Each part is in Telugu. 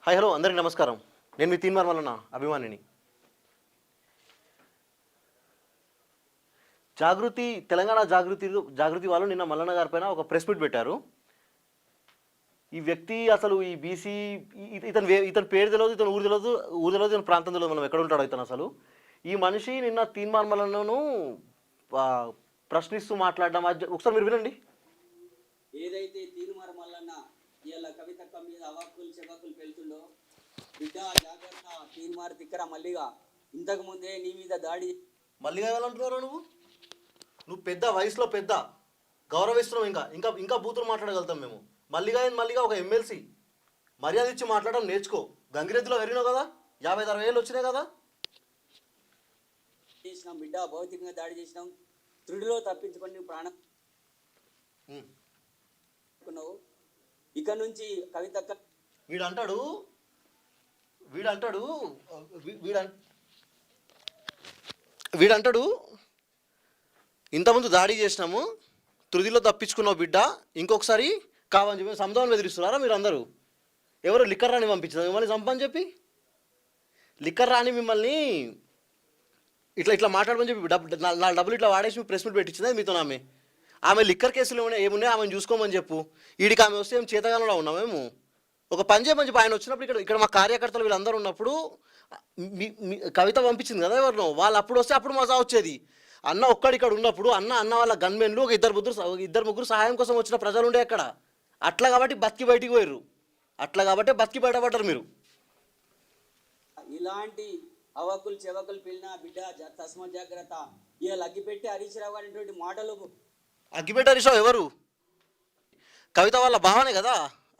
హాయ్ హలో అందరికీ నమస్కారం. నేను మీ తీన్మార్ మల్లన్న అభిమానిని. తెలంగాణ జాగృతి వాళ్ళు నిన్న మల్లన్న గారి పైన ఒక ప్రెస్ మీట్ పెట్టారు. ఈ వ్యక్తి అసలు ఈ బీసీ ఇతని పేరు తెలియదు, ఇతను ఊరు తెలియదు, ఇతని ప్రాంతం తెలియదు, మనం ఎక్కడ ఉంటాడో ఇతను అసలు. ఈ మనిషి నిన్న తీన్మార్ మల్లన్నను ప్రశ్నిస్తూ మాట్లాడడం ఒకసారి మీరు వినండి. ఏదైతే తీన్మార్ మల్లన్న ఇలా కవితక్క మీద అవాక్కులు చెవాకులు పెళ్తుండో, బిడ్డ జాగ్రత్త తీన్మార్ తిక్కర మల్లిగా ఇంతకు ముందే నీ మీద దాడి. మల్లిగా ఎవరంటున్నారో నువ్వు పెద్ద వయసులో పెద్ద గౌరవిస్తున్నావు. ఇంకా ఇంకా బూతులు మాట్లాడగలుగుతాం మేము. మల్లిగా ఒక ఎమ్మెల్సీ మర్యాద ఇచ్చి మాట్లాడడం నేర్చుకో. గంగిరెద్దులో వెరిగినావు కదా, 50-60 ఏళ్ళు వచ్చినాయి కదా. చేసినాం బిడ్డ, భౌతికంగా దాడి చేసినాం, త్రుడిలో తప్పించుకొని ప్రాణం ఇక నుంచి కవితక్క వీడంటాడు ఇంతకుముందు దాడి చేసినాము, త్రుదిలో తప్పించుకున్నావు బిడ్డ, ఇంకొకసారి కావని చెప్పి సముదాయం ఎదిరిస్తున్నారా మీరు అందరూ? ఎవరు లిక్కర్ రాని పంపించారు మిమ్మల్ని చంపని చెప్పి? లిక్కర్ రాని మిమ్మల్ని ఇట్లా మాట్లాడమని చెప్పి నా డబ్బులు ఇట్లా వాడేసి ప్రెస్ మీట్ పెట్టించింది మీతో. ఆమె లిక్కర్ కేసులు ఏమున్నాయి ఆమెను చూసుకోమని చెప్పు. వీడికి ఆమె వస్తే ఏం చేతగానంలో ఉన్నాం మేము. ఒక పని చేయమని చెప్పి ఆయన వచ్చినప్పుడు ఇక్కడ మా కార్యకర్తలు వీళ్ళందరూ ఉన్నప్పుడు కవిత పంపించింది కదా ఎవరినో, వాళ్ళు అప్పుడు వస్తే అప్పుడు మజా వచ్చేది. అన్న ఒక్కడిక్కడ ఉన్నప్పుడు అన్న వాళ్ళ గన్మెన్లు ఒక ఇద్దరు ముగ్గురు సహాయం కోసం వచ్చిన ప్రజలు ఉండే అక్కడ. అట్లా కాబట్టి బతికి బయటికి పోయారు, అట్లా కాబట్టి బతికి బయటపడ్డారు మీరు. ఇలాంటి అవకులు చెవకులు పిలిన బిడ్డ తస్మ జాగ్రత్త. ఇలా అగ్గిపెట్టి హరీష్ రావు అనేటువంటి మాటలు. అగ్గిపెట్టి హరీష్ రావు ఎవరు? కవిత వాళ్ళ భావనే కదా.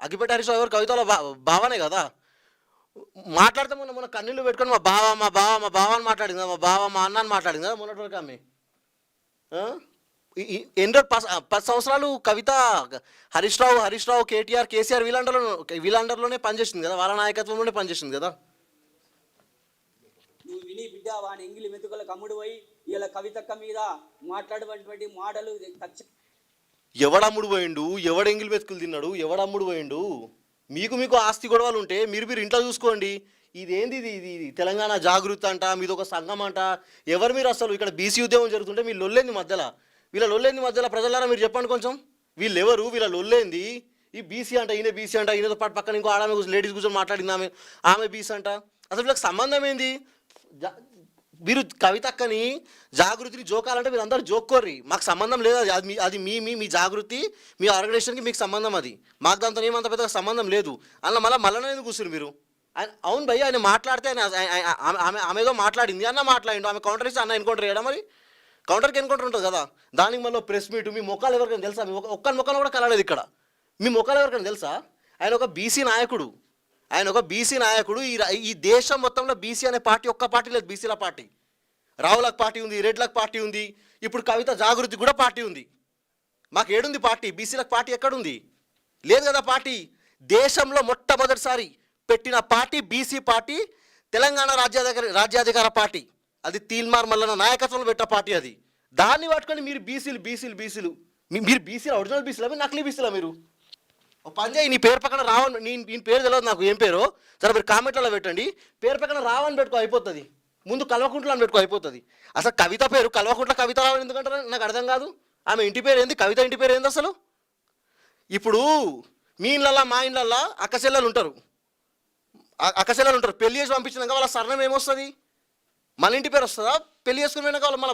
అగ్గిపెట్టి హరీష్ రావు ఎవరు? కవిత వాళ్ళ భావనే కదా. మాట్లాడితే మొన్న కన్నీళ్ళు పెట్టుకొని మా బావ అని మాట్లాడింది కదా, మా అన్న అని మాట్లాడింది కదా మొన్నటి వరకు ఆమె. ఎన్నో 10 సంవత్సరాలు కవిత హరీష్ రావు కేసీఆర్ వీళ్ళందరిలోనే పనిచేసింది కదా, వాళ్ళ నాయకత్వంలోనే పనిచేసింది కదా. నువ్వు విని బిడ్డ వాని ఎంగిలి మెతుకుల కమ్ముడు పోయి ఇలా కవితక్క మీద మాట్లాడేటువంటి మాటలు. ఎవడమ్ముడు పోయిండు, ఎవడు ఎంగిలి మెతుకులు తిన్నాడు, ఎవడమ్ముడు పోయిండు? మీకు ఆస్తి గొడవలు ఉంటే మీరు ఇంట్లో చూసుకోండి. ఇదేంది ఇది తెలంగాణ జాగృతి అంట, మీది ఒక సంఘం అంట. ఎవరు మీరు అసలు? ఇక్కడ బీసీ ఉద్యమం జరుగుతుంటే వీళ్ళు లొల్లేంది మధ్యలో, ప్రజలారా మీరు చెప్పండి కొంచెం. వీళ్ళు ఎవరు? వీళ్ళ లొల్లేంది? ఈ బీసీ అంట, ఈయనతో పాటు పక్కన ఇంకో ఆడమే లేడీస్ కూర్చొని మాట్లాడింది, ఆమె బీసీ అంట. అసలు వీళ్ళకి సంబంధం ఏంది? మీరు కవితక్కని జాగృతిని జోకాలంటే మీరు అందరూ జోక్కోర్రి, మాకు సంబంధం లేదు. అది మీ జాగృతి, మీ ఆర్గనైజేషన్కి మీకు సంబంధం. అది మాకు దాంతో ఏమంత పెద్దగా సంబంధం లేదు. అలా మళ్ళీ ఎందుకు కూర్చురు మీరు? అవును భయ్య, ఆయన మాట్లాడితే ఆమె ఏదో మాట్లాడింది, అన్న మాట్లాడిండు, ఆమె కౌంటర్ ఇస్తే అన్న ఎన్కౌంటర్ చేయడం. మరి కౌంటర్కి ఎన్కౌంటర్ ఉంటుంది కదా. దానికి మళ్ళీ ప్రెస్ మీట్. మీ ముఖాలు ఎవరికైనా తెలుసా? ఒక్కరి ముఖాలు కూడా కలలేదు ఇక్కడ. మీ ముఖాలు ఎవరికైనా తెలుసా? ఆయన ఒక బీసీ నాయకుడు. ఈ దేశం మొత్తంలో బీసీ అనే పార్టీ ఒక్క పార్టీ లేదు. బీసీల పార్టీ, రావులకు పార్టీ ఉంది, రెడ్లకు పార్టీ ఉంది, ఇప్పుడు కవిత జాగృతి కూడా పార్టీ ఉంది. మాకు ఏడుంది పార్టీ? బీసీలకు పార్టీ ఎక్కడుంది? లేదు కదా పార్టీ. దేశంలో మొట్టమొదటిసారి పెట్టిన పార్టీ బీసీ పార్టీ, తెలంగాణ రాజ్యాధికార పార్టీ. అది తీన్మార్ మల్లన్న నాయకత్వంలో పెట్టిన పార్టీ. అది దాన్ని పట్టుకొని మీరు బీసీలు మీరు బీసీలు ఒరిజినల్ బీసీలా, మీరు నకిలీ బీసీలా? మీరు పని చేయి, నీ పేరు పక్కన రావని, నేను పేరు తెలియదు నాకు ఏం పేరో, సరే మీరు కామెంట్లలో పెట్టండి. పేరు పక్కన రావని పెట్టుకో అయిపోతుంది, ముందు కల్వకుంట్ల అని పెట్టుకో అయిపోతుంది. అసలు కవిత పేరు కల్వకుంట్ల కవిత రావని ఎందుకంటారా నాకు అర్థం కాదు. ఆమె ఇంటి పేరు ఏంది? కవిత ఇంటి పేరు ఏంది అసలు? ఇప్పుడు మీ ఇళ్ళల్లో మా ఇళ్ళల్లో అక్కచెల్లెలు ఉంటారు, పెళ్లి చేసి పంపించినాక వాళ్ళ సర్ణం ఏమొస్తుంది? మన ఇంటి పేరు వస్తుందా? పెళ్లి చేసుకున్నాక మన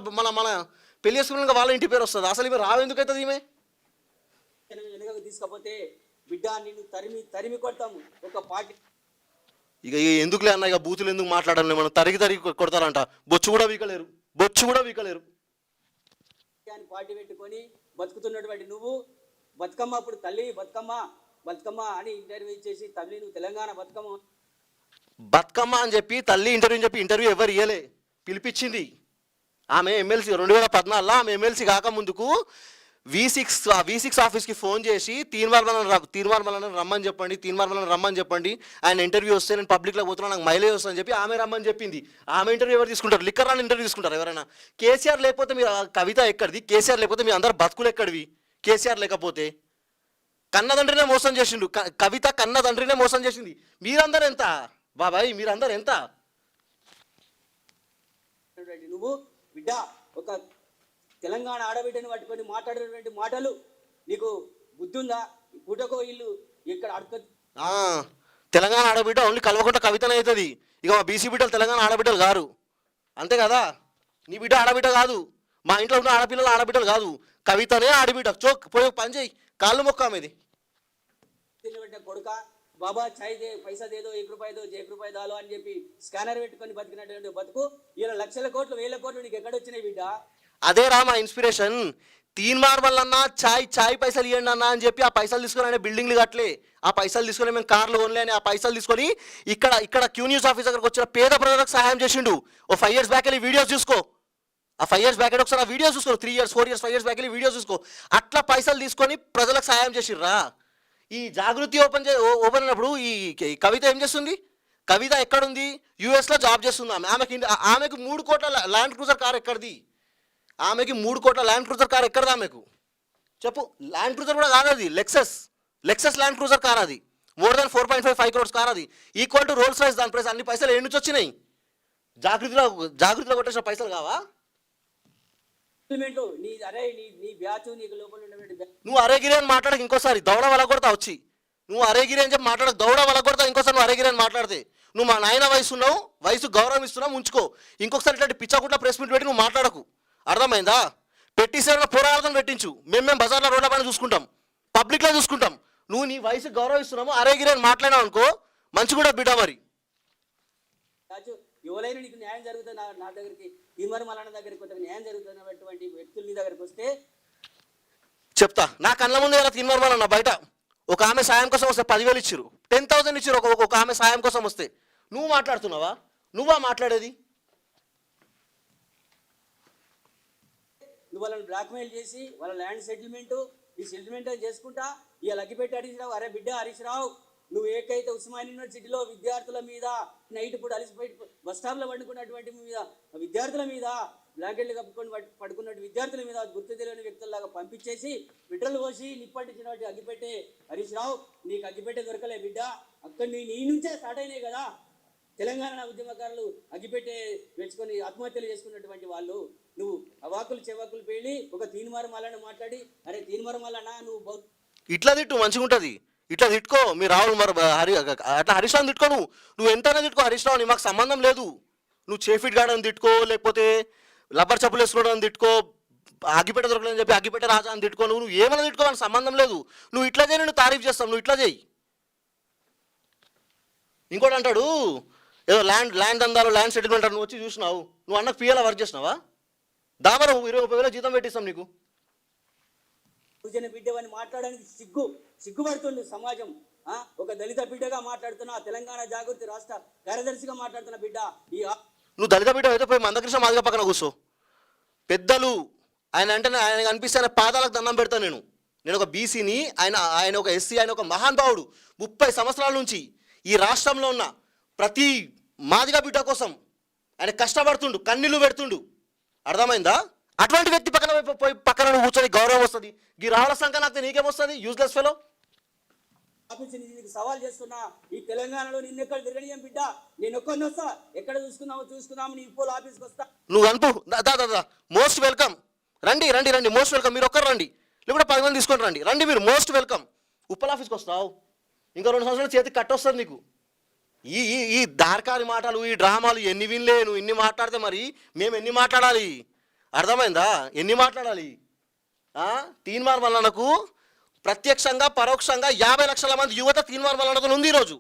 పెళ్లి చేసుకున్నాక వాళ్ళ ఇంటి పేరు వస్తుందా? అసలు ఇవి రావెందుకు అవుతుంది? ఈమె తీసుకపోతే బిడ్డ నిన్ను తరిమి కొడతాము ఒక పార్టీ. ఇక ఎందుకులే అన్న, ఇక బూతులు ఎందుకు మాట్లాడాలి? మనం తరిగి కొడతారంట. బొచ్చు కూడా వీకలేరు. పార్టీ పెట్టుకొని బతుకుతున్నటువంటి నువ్వు బతుకమ్మ, అప్పుడు తల్లి బతుకమ్మ అని ఇంటర్వ్యూ ఇచ్చేసి తల్లి నువ్వు తెలంగాణ బతుకమ్మ అని చెప్పి తల్లి ఇంటర్వ్యూ ఎవరు ఇయ్యలే, పిలిపించింది ఆమె. ఎమ్మెల్సీ 2014లో ఆమె ఎమ్మెల్సీ కాకముందుకు V6 ఆఫీస్కి ఫోన్ చేసి తీన్మార్ మల్లన్న రమ్మని చెప్పండి, ఆయన ఇంటర్వ్యూ వస్తే నేను పబ్లిక్లో పోతున్నాను, నాకు మైలేజ్ వస్తుందని చెప్పి ఆమె రమ్మని చెప్పింది. ఆమె ఇంటర్వ్యూ ఎవరు తీసుకుంటారు? లిక్కర్ రాని ఇంటర్వ్యూ తీసుకుంటారు ఎవరైనా? కేసీఆర్ లేకపోతే మీరు కవిత ఎక్కడిది? కేసీఆర్ లేకపోతే మీ అందరు బతుకులు ఎక్కడివి? కేసీఆర్ లేకపోతే కన్నదండ్రినే మోసం చేసిండు. కవిత కన్నదండ్రినే మోసం చేసింది. మీరందరూ ఎంత బాబాయ్, మీరందరూ ఎంత? నువ్వు బిడ్డ ఒక తెలంగాణ ఆడబిడ్డని పట్టుకొని మాట్లాడేటువంటి మాటలు నీకు బుద్ధి ఉందా? పుటకో ఇల్లు ఇక్కడ అడుక తెలంగాణ ఆడబిడ్డ ఓన్లీ కల్వకుంట కవితనే అవుతుంది. ఇక మా బీసీ బిడ్డలు తెలంగాణ ఆడబిడ్డలు గారు, అంతే కదా. నీ బిడ్డ ఆడబిడ్డ కాదు, మా ఇంట్లో ఉన్న ఆడపిల్లలు ఆడబిడ్డలు కాదు, కవితనే ఆడబిడ్డ. చోక్ పోయి పని చేయి, కాళ్ళు మొక్క మీది. కొడుక బాబా చాయ్ దే పైసా దేదో 1 రూపాయి దో 1 రూపాయి దాలో అని చెప్పి స్కానర్ పెట్టుకొని బతికినటువంటి బతుకు ఇలా లక్షల కోట్లు వేల కోట్లు నీకు ఎక్కడొచ్చినాయి బిడ్డ? అదే రా మా ఇన్స్పిరేషన్. తీన్మార్ వల్లన్నా చాయ్ పైసలు ఇవ్వండి అన్న అని చెప్పి ఆ పైసలు తీసుకొని ఆయన బిల్డింగ్లు కట్టలే, ఆ పైసలు తీసుకొని మేము కార్లు ఓన్లే అని ఆ పైసలు తీసుకొని ఇక్కడ క్యూ న్యూస్ ఆఫీస్ దగ్గరకు వచ్చిన పేద ప్రజలకు సహాయం చేసిండు. ఓ 5 years బ్యాక్ వెళ్ళి వీడియోస్ చూసుకో, ఆ 5 years బ్యాక్ ఒకసారి ఆ వీడియోస్ చూసుకో, 3 years 4 years 5 years బ్యాక్ వెళ్ళి వీడియోస్ చూసుకో. అట్లా పైసలు తీసుకొని ప్రజలకు సహాయం చేసిర్రా. ఈ జాగృతి ఓపెన్ అయినప్పుడు ఈ కవిత ఏం చేస్తుంది? కవిత ఎక్కడుంది? యూఎస్లో జాబ్ చేస్తుంది. ఆమెకు 3 కోట్ల ల్యాండ్ క్రూజర్ కార్ ఎక్కడిది? ఆమెకి 3 కోట్ల ల్యాండ్ క్రూజర్ కార్ ఎక్కడదా ఆమెకు చెప్పు? ల్యాండ్ క్రూజర్ కూడా కాదు అది, లెక్సస్ ల్యాండ్ క్రూజర్ కార్ అది. మోర్ దాన్ 4.5 crores కార్ అది. Equal to Rolls Royce. దాని ప్రైస్ అన్ని పైసలు ఏడు నుంచి వచ్చినాయి? జాగృతిలో కొట్టేసిన పైసలు కావా? నువ్వు అరేగిరి అని మాట్లాడక ఇంకోసారి దౌడ వలగొడతా వచ్చి. నువ్వు అరేగిరి అని చెప్పి మాట్లాడక దౌడ వలగొడతా ఇంకోసారి. నువ్వు అరేగిరి అని మాట్లాడితే నువ్వు మా నాయన వయసు ఉన్నావు, వయసు గౌరవం ఇస్తున్నావు, ఉంచుకో. ఇంకొకసారి ఇట్లాంటి పిచ్చాకుట్ల ప్రెస్ మీట్ పెట్టి నువ్వు మాట్లాడకు, అర్థమైందా? పెట్టిసేవలో పోరాటం పెట్టించు. మేము బజార్లో రోడ్ల పైన చూసుకుంటాం, పబ్లిక్లో చూసుకుంటాం. నువ్వు నీ వయసు గౌరవిస్తున్నాము అరేగిరి అని మాట్లాడినావు అనుకో, మంచి కూడా బిడ్డ. మరి ఎవరైనా నీకు న్యాయం జరుగుతుంది నా దగ్గరికి, తీన్మార్ మల్లన్న దగ్గరికి కొంత న్యాయం జరుగుతున్నటువంటి వ్యక్తులు నీ దగ్గరికి వస్తే చెప్తా. నా కళ్ళ ముందు ఎలా తీన్మార్ మల్లన్న బయట ఒక ఆమె సాయం కోసం వస్తే 10,000 ఇచ్చారు, 10,000 ఇచ్చారు ఒక ఆమె సాయం కోసం వస్తే. నువ్వు మాట్లాడుతున్నావా? నువ్వా మాట్లాడేది? నువ్వు వాళ్ళని బ్లాక్మెయిల్ చేసి వాళ్ళ ల్యాండ్ సెటిల్మెంట్ ఈ సెటిల్మెంట్ చేసుకుంటా ఇక లగ్గిపెట్టి హరీష్ రావు. అరే బిడ్డ హరీష్ రావు, నువ్వు ఏకైతే ఉస్మాన్ యూనివర్సిటీలో విద్యార్థుల మీద నైట్ పూట అలిసిపోయి బస్ స్టాప్లో పడుకున్నటువంటి మీద విద్యార్థుల మీద బ్లాంకెట్లు కప్పుకొని పడుకున్నట్టు విద్యార్థుల మీద గుర్తు తెలియని వ్యక్తుల్లాగా పంపించేసి పెట్రోల్ పోసి నిప్పంటించినట్టు అగ్గిపెట్టే హరీష్ రావు, నీకు అగ్గిపెట్టే దొరకలే బిడ్డ. అక్కడ నీ నుంచే స్టార్ట్ అయినాయి కదా తెలంగాణ ఉద్యమకారులు అగ్గిపెట్టే పెంచుకొని ఆత్మహత్యలు చేసుకున్నటువంటి వాళ్ళు. నువ్వు అవాకులు చెవాకులు పేలి ఒక తీన్మార్ మల్లన్న మాట్లాడి, అరే తీన్మార్ మల్లన్న నువ్వు ఇట్లా తిట్టు మంచిగా ఉంటుంది, ఇట్లా తిట్టుకో. మీరు రావులు మరి అట్లా హరీష్ రావుని తిట్టుకో. నువ్వు ఎంతైనా తిట్టుకో హరీష్ రావుని, మాకు సంబంధం లేదు. నువ్వు చేఫిట్ గార్డని తిట్టుకో, లేకపోతే లబ్బర్ చెప్పులు వేసుకోవడం తిట్టుకో, అగ్గిపెట్ట దొరకలేదని చెప్పి అగ్గిపెట్ట రాజా అని తిట్టుకో. నువ్వు ఏమైనా తిట్టుకో, మనకు సంబంధం లేదు. నువ్వు ఇట్లా చేయి, నువ్వు తారీఫ్ చేస్తావు, నువ్వు ఇట్లా చేయి. ఇంకోటి అంటాడు ఏదో ల్యాండ్ దందాలు ల్యాండ్ సెటిల్మెంట్ నువ్వు వచ్చి చూసినావు, నువ్వు అన్నకు పిఎలా వర్క్ చేసినావా? దాబరా 20,000 జీతం పెట్టిస్తాం నీకు. బిడ్డవని మాట్లాడడానికి సిగ్గుపడుతుంది సమాజం. ఒక దళిత బిడ్డగా మాట్లాడుతున్నా, తెలంగాణ జాగృతి రాష్ట్ర కార్యదర్శిగా మాట్లాడుతున్న బిడ్డ. నువ్వు దళిత బిడ్డ అయితే పోయి మందకృష్ణ మాదిగ పక్కన కూర్చో. పెద్దలు ఆయన అంటే ఆయన కనిపిస్తే ఆయన పాదాలకు దండం పెడతాను నేను ఒక బీసీని, ఆయన ఒక ఎస్సీ, ఆయన ఒక మహానుభావుడు. 30 సంవత్సరాల నుంచి ఈ రాష్ట్రంలో ఉన్న ప్రతి మాదిగ బిడ్డ కోసం ఆయన కష్టపడుతుండు, కన్నీళ్లు పెడుతుండు, అర్థమైందా? అటువంటి వ్యక్తి పక్కన నువ్వు కూర్చొని గౌరవం వస్తుంది. ఈ రావుల సంఖ్య నాకు నీకేమొస్తుంది? Useless fellow. సవాల్ చేస్తున్నా, ఈ తెలంగాణలో నిన్నెక్కడ తిరగనియం బిడ్డ, నేను ఒక్కడిని వస్తా, ఎక్కడ చూసుకుందాము నీ పోల్ ఆఫీస్కి వస్తా. నువ్వు అనుపు మోస్ట్ వెల్కమ్. రండి, మోస్ట్ వెల్కమ్. మీరు ఒక్కరు రండి, లేకపోతే 10 మంది తీసుకొని రండి. మీరు మోస్ట్ వెల్కమ్. ఉప్పల్ ఆఫీస్కి వస్తావు, ఇంకా 2 సంవత్సరాలు చేతికి కట్టొస్తుంది నీకు. ఈ దార్కారి మాటలు, ఈ డ్రామాలు ఎన్ని వినలే. నువ్వు ఇన్ని మాట్లాడితే మరి మేము ఎన్ని మాట్లాడాలి? అర్థమైందా? ఎన్ని మాట్లాడాలి? తీన్మార్ మల్లన్నకు ప్రత్యక్షంగా పరోక్షంగా 50 లక్షల మంది యువత తీన్మార్ మల్లన్నతో ఉంది ఈరోజు.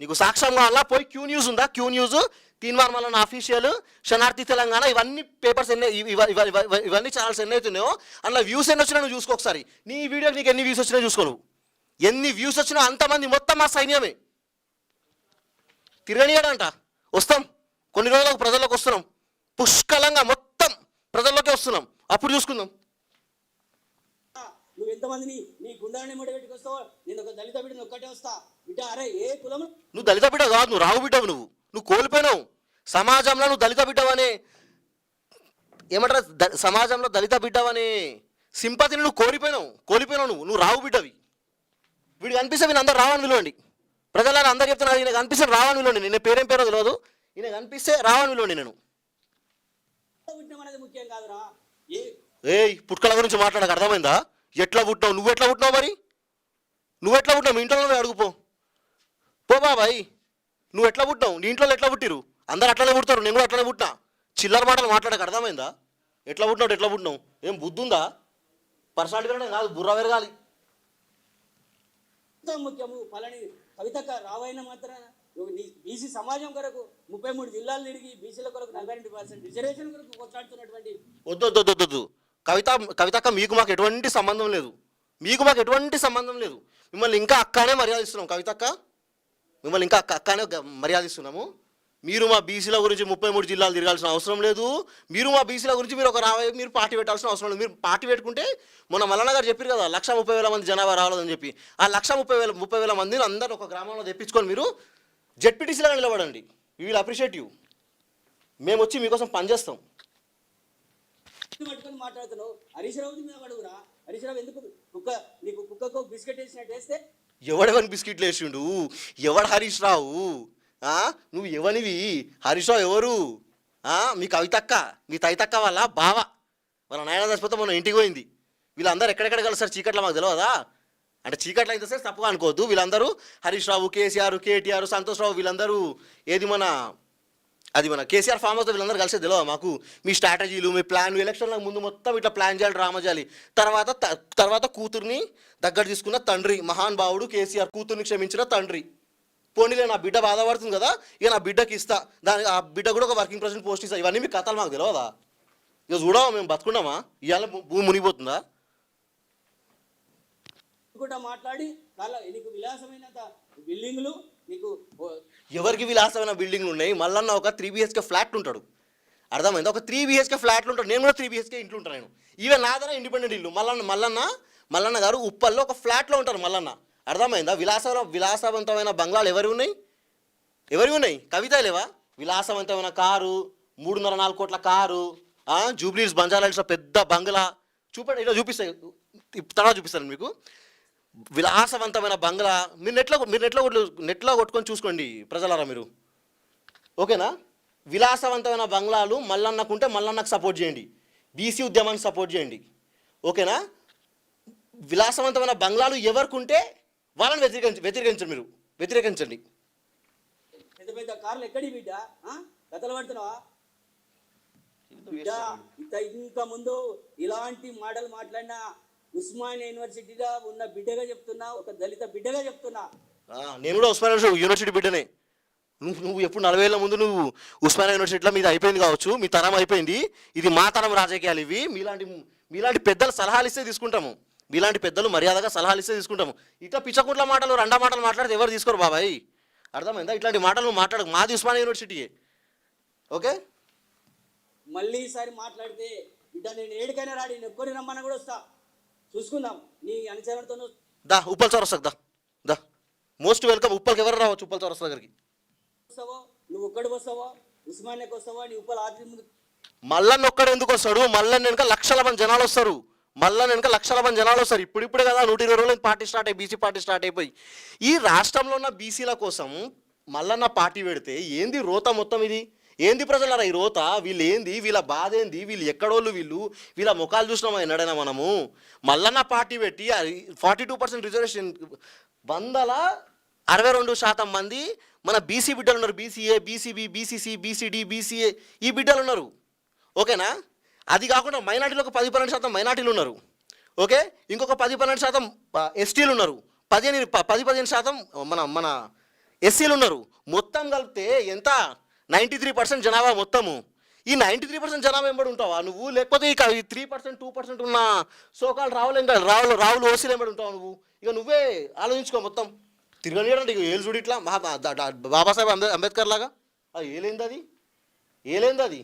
నీకు సాక్ష్యంగా అలా పోయి క్యూ న్యూస్ ఉందా? Q news, Teenmar Mallanna official, Shanarthi Telangana, ఇవన్నీ పేపర్స్ ఇవన్నీ ఛానల్స్ ఎన్ని అవుతున్నాయో అందులో వ్యూస్ ఎన్ని వచ్చినా నువ్వు చూసుకో ఒకసారి. నీ వీడియోకి నీకు ఎన్ని వ్యూస్ వచ్చినాయో చూసుకో. నువ్వు ఎన్ని వ్యూస్ వచ్చినా అంతమంది మొత్తం మా సైన్యమే. తిరగనియడంట. వస్తాం, కొన్ని రోజులకు ప్రజల్లోకి వస్తున్నాం, పుష్కలంగా మొత్తం ప్రజల్లోకి వస్తున్నాం, అప్పుడు చూసుకుందాం. నువ్వు ఎంతమందిని నీ గుండాలని ముడి పెట్టుకొస్తావు? నేను ఒక దళిత బిడ్డను ఒక్కటే వస్తా బిడ్డ. అరే ఏ కులం? నువ్వు దళిత బిడ్డ కాదు, నువ్వు రావు బిడ్డవు. నువ్వు కోల్పోయినావు సమాజంలో. నువ్వు దళిత బిడ్డవనే ఏమంటారు, సమాజంలో దళిత బిడ్డవనే సింపతిని నువ్వు కోల్పోయినావు. నువ్వు రావు బిడ్డవి. వీడు కనిపిస్తే వీళ్ళు అందరూ రావని విలువండి. ప్రజలారా అందరు చెప్తున్నారు, ఈయన కనిపిస్తే రావని విలువండి. నేను పేరేం పేరో తెలియదు, ఈయన కనిపిస్తే రావని విలువండి. నేను పుట్టడం అనేది ముఖ్యం కాదురా. ఏయ్ పుట్టుకల గురించి మాట్లాడక అర్థమైందా? ఎట్లా పుట్టినావు, నువ్వు ఎట్లా పుట్టినావు, మరి నువ్వు ఎట్లా పుట్టినావు? మీ ఇంట్లో అడుగుపో పో బాబాయ్, నువ్వు ఎట్లా పుట్టినావు, నీ ఇంట్లో ఎట్లా పుట్టిరు? అందరు అట్లనే పుడతారు, నేను కూడా అట్లనే పుట్టినా. చిల్లర మాటలు మాట్లాడక అర్థమైందా? ఎట్లా పుట్టినావు? ఏం బుద్ధి ఉందా? పర్సనాలిటీ కంటే కాదు, బుర్ర పెరగాలి. ముఖ్యము పలాని కవితక్క రావైన మాత్రం బీసీ సమాజం కొరకు 33 జిల్లాలు తిరిగి బీసీల కొరకు 42% రిజర్వేషన్ కొరకు కొట్లాడుతున్నటువంటి వద్దు కవితక్క మీకు మాకు ఎటువంటి సంబంధం లేదు, మిమ్మల్ని ఇంకా అక్కనే మర్యాద ఇస్తున్నాం. కవితక్క మిమ్మల్ని ఇంకా అక్కనే మర్యాద ఇస్తున్నాము. మీరు మా బీసీల గురించి 33 జిల్లాలు తిరగాల్సిన అవసరం లేదు. మీరు మా బీసీల గురించి మీరు పార్టీ పెట్టాల్సిన అవసరం లేదు. మీరు పార్టీ పెట్టుకుంటే మొన్న మల్లన్న గారు చెప్పారు కదా 1,30,000 మంది జనాభా రావాలని చెప్పి. ఆ 1,30,000 మందిని అందరూ ఒక గ్రామంలో తెప్పించుకొని మీరు జెడ్పీటీసీలాగా నిలబడండి. We will appreciate you. మేము వచ్చి మీకోసం పనిచేస్తాం. పట్టుకొని మాట్లాడుతున్నావు. హరీష్ రావు మీద అడుగురా. హరీష్ రావు ఎందుకు నీకు కుక్కకు బిస్కెట్ వేసినట్టు వేస్తే ఎవడెవని బిస్కెట్లు వేసిండు? ఎవడు హరీష్ రావు? నువ్వు ఎవనివి? హరీష్ రావు ఎవరు? మీ కవితక్క, మీ తైతక్క వాళ్ళ బావ, వాళ్ళ నాయన చచ్చిపోతే మొన్న ఇంటికి పోయింది. వీళ్ళందరూ ఎక్కడెక్కడ కలుస్తారు చీకట్లో, మాకు తెలియదా? అంటే చీకట్లో అయితే సరే తప్పుగా అనుకోవద్దు. వీళ్ళందరూ హరీష్ రావు, కేసీఆర్, కేటీఆర్, సంతోష్ రావు, వీళ్ళందరూ మన కేసీఆర్ ఫామ్ హౌస్తో వీళ్ళందరూ కలిసే తెలియదా మాకు? మీ స్ట్రాటజీలు, మీ ప్లాన్లు, ఎలక్షన్లకు ముందు మొత్తం ఇట్లా ప్లాన్ చేయాలి, డ్రామా చేయాలి. తర్వాత కూతుర్ని దగ్గర తీసుకున్న తండ్రి, మహాన్ భావుడు కేసీఆర్, కూతుర్ని క్షమించిన తండ్రి. పోనీలే నా బిడ్డ బాధపడుతుంది కదా, ఇక నా బిడ్డకి ఇస్తా, ఆ బిడ్డ కూడా ఒక వర్కింగ్ ప్రెసిడెంట్ పోస్ట్ ఇస్తా. ఇవన్నీ మీ కథలు మాకు తెలియదా? ఇక చూడవా మేము బతుకున్నామా? ఇవాళ భూమి మునిగిపోతుందా? మాట్లాడి నీకు విలాసమైన బిల్డింగ్లు, నీకు ఎవరికి విలాసమైన బిల్డింగ్లు ఉన్నాయి? మల్లన్న ఒక 3 BHK ఫ్లాట్ ఉంటాడు, అర్థమైందా? ఒక 3 BHK ఫ్లాట్లు ఉంటాడు. నేను కూడా 3 BHK ఇంట్లో ఉంటాను. నేను ఈవెన్ నాదన ఇండిపెండెంట్ ఇల్లు. మల్లన్న గారు ఉప్పల్లో ఒక ఫ్లాట్లో ఉంటారు మల్లన్న, అర్థమైందా? విలాసవంతమైన బంగ్లాలు ఎవరి ఉన్నాయి? కవిత లేవా? విలాసవంతమైన కారు, 3.5-4 కోట్ల కారు, జూబ్లీస్ బంజారాహిల్స్లో పెద్ద బంగ్లా. చూపండి, ఇలా చూపిస్తాయి, తర్వాత చూపిస్తాను మీకు. విలాసవంతమైన బంగ్లా మీరు నెట్లో కొట్టుకొని చూసుకోండి ప్రజలారా మీరు, ఓకేనా? విలాసవంతమైన బంగ్లాలు మల్లన్నకుంటే మల్లన్నకు సపోర్ట్ చేయండి, బీసీ ఉద్యమానికి సపోర్ట్ చేయండి, ఓకేనా? విలాసవంతమైన బంగ్లాలు ఎవరికుంటే వాళ్ళని వ్యతిరేకించండి. పెద్ద పెద్ద కార్లు ఎక్కడి బిడ్డ కథలు పడుతున్నావా బిడ్డ? ఇంకా ముందు ఇలాంటి మాటలు మాట్లాడినా ఉస్మానియా యూనివర్సిటీలో ఉన్న బిడ్డగా చెప్తున్నా, ఒక దళిత బిడ్డగా చెప్తున్నా. నేను కూడా ఉస్మానియా యూనివర్సిటీ బిడ్డనే. నువ్వు ఎప్పుడు 40 ఏళ్ళ ముందు నువ్వు ఉస్మానియా యూనివర్సిటీలో మీది అయిపోయింది కావచ్చు, మీ తరం అయిపోయింది. ఇది మా తరం రాజకీయాలు ఇవి. మీలాంటి పెద్దలు సలహాలు ఇస్తే తీసుకుంటాము, మీలాంటి పెద్దలు మర్యాదగా సలహాలు ఇస్తే తీసుకుంటాము. ఇట్లా పిచ్చకుట్ల మాటలు, రండా మాటలు మాట్లాడితే ఎవరు తీసుకోరు బాబాయ్, అర్థమైందా? ఇట్లాంటి మాటలు నువ్వు మాట్లాడకు. మాది ఉస్మానియా యూనివర్సిటీయే, ఓకే? మళ్ళీ ఈసారి మాట్లాడితే బిడ్డ నేను ఏడికైనా రాడి, నేను ఎక్కడికి రమ్మన్నా కూడా వస్తా, చూసుకుందాం నీ అనుచరులతో. ఉప్పల్ చౌరస్తా దా, మోస్ట్ వెల్కమ్. ఉప్పల్కి ఎవరు రావచ్చు? ఉప్పల్ చౌరస్తా దగ్గరికి వస్తావో, నువ్వు ఒక్కడికి వస్తావో, ఉస్మానియాకి వస్తావో, నీ ఉప్పల్ ఆఫీస్ ముందు. మల్లన్న ఒక్కడు ఎందుకు వస్తాడు? మల్లన్న వెనుక లక్షల మంది జనాలు వస్తారు. ఇప్పుడిప్పుడే కదా 120 రోజులు పార్టీ స్టార్ట్ అయ్యి, బీసీ పార్టీ స్టార్ట్ అయిపోయి. ఈ రాష్ట్రంలో ఉన్న బీసీల కోసం మల్లన్న పార్టీ పెడితే ఏంది రోత మొత్తం? ఇది ఏంది ప్రజలారా ఈ రోత? వీళ్ళు ఏంది? వీళ్ళ బాధ ఏంది? వీళ్ళు ఎక్కడోళ్ళు? వీళ్ళ ముఖాలు చూసినామా ఎన్నడైనా మనము? మల్లన్న పార్టీ పెట్టి 42% రిజర్వేషన్, 162% మంది మన బీసీ బిడ్డలు ఉన్నారు. BCA, BCB, BCC, BCD, BCA ఈ బిడ్డలు ఉన్నారు, ఓకేనా? అది కాకుండా మైనార్టీలో ఒక 10-12% మైనార్టీలు ఉన్నారు, ఓకే? ఇంకొక 10-12% ఎస్టీలు ఉన్నారు, 10-15% మన ఎస్సీలు ఉన్నారు. మొత్తం కలిపితే ఎంత? 93% జనాభా మొత్తము. ఈ 93% జనాభా వెంబడి ఉంటావా నువ్వు? లేకపోతే ఇక 3%, 2% ఉన్న సోకాలు రావులు ఓసీలు వెంబడి ఉంటావు నువ్వు? ఇక నువ్వే ఆలోచించుకో మొత్తం. తిరగనియడండి ఇక ఏళ్ళు చూడు ఇట్లా బాబాసాహెబ్ అంబేద్కర్ లాగా. ఏలేంది అది?